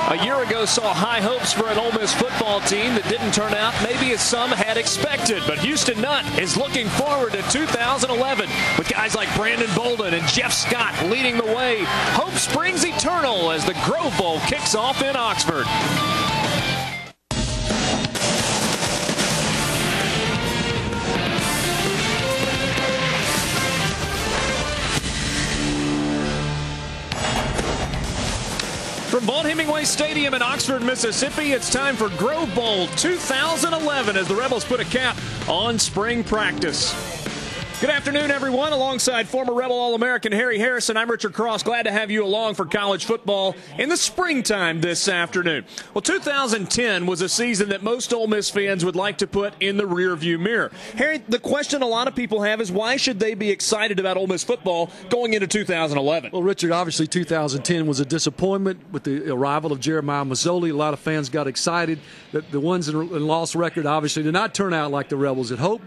A year ago saw high hopes for an Ole Miss football team that didn't turn out maybe as some had expected. But Houston Nutt is looking forward to 2011 with guys like Brandon Bolden and Jeff Scott leading the way. Hope springs eternal as the Grove Bowl kicks off in Oxford. From Vaught-Hemingway Stadium in Oxford, Mississippi, it's time for Grove Bowl 2011 as the Rebels put a cap on spring practice. Good afternoon, everyone. Alongside former Rebel All-American Harry Harrison, I'm Richard Cross. Glad to have you along for college football in the springtime this afternoon. Well, 2010 was a season that most Ole Miss fans would like to put in the rearview mirror. Harry, the question a lot of people have is why should they be excited about Ole Miss football going into 2011? Well, Richard, obviously 2010 was a disappointment with the arrival of Jeremiah Mazzoli. A lot of fans got excited. The ones in lost record obviously did not turn out like the Rebels had hoped.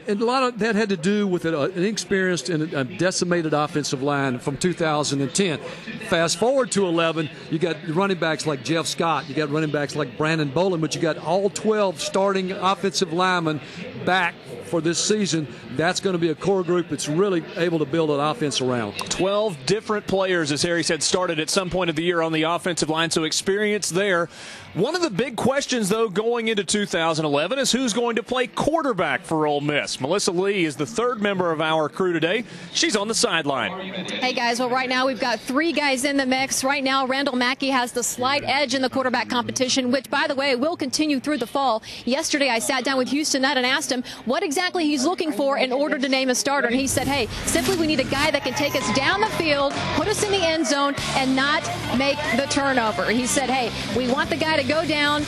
And a lot of that had to do with an inexperienced and a decimated offensive line from 2010. Fast forward to 11, you got running backs like Jeff Scott, you got running backs like Brandon Bolden, but you got all 12 starting offensive linemen back for this season. That's going to be a core group that's really able to build an offense around. 12 different players, as Harry said, started at some point of the year on the offensive line, so experience there. One of the big questions, though, going into 2011 is who's going to play quarterback for Ole Miss. Melissa Lee is the third member of our crew today. She's on the sideline. Hey, guys. Well, right now we've got three guys in the mix. Right now, Randall Mackey has the slight edge in the quarterback competition, which, by the way, will continue through the fall. Yesterday, I sat down with Houston Nutt and asked him what exactly he's looking for in order to name a starter. And he said, hey, simply we need a guy that can take us down the field, put us in the end zone, and not make the turnover. He said, hey, we want the guy to go down,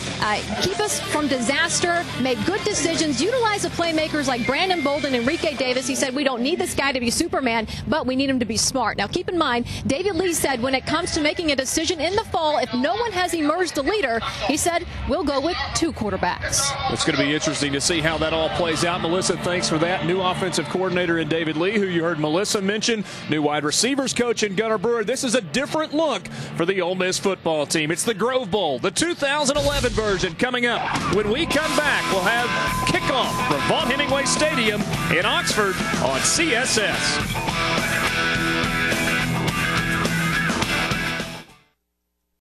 keep us from disaster, make good decisions, utilize the playmakers like Brandon Bolden and Enrique Davis. He said we don't need this guy to be Superman, but we need him to be smart. Now, keep in mind, David Lee said when it comes to making a decision in the fall, if no one has emerged a leader, he said we'll go with two quarterbacks. It's going to be interesting to see how that all plays out. Melissa, thanks for that. New offensive coordinator in David Lee, who you heard Melissa mention, new wide receivers coach in Gunnar Brewer. This is a different look for the Ole Miss football team. It's the Grove Bowl, the 2011 version coming up. When we come back, we'll have kickoff from Vaught-Hemingway Stadium in Oxford on CSS.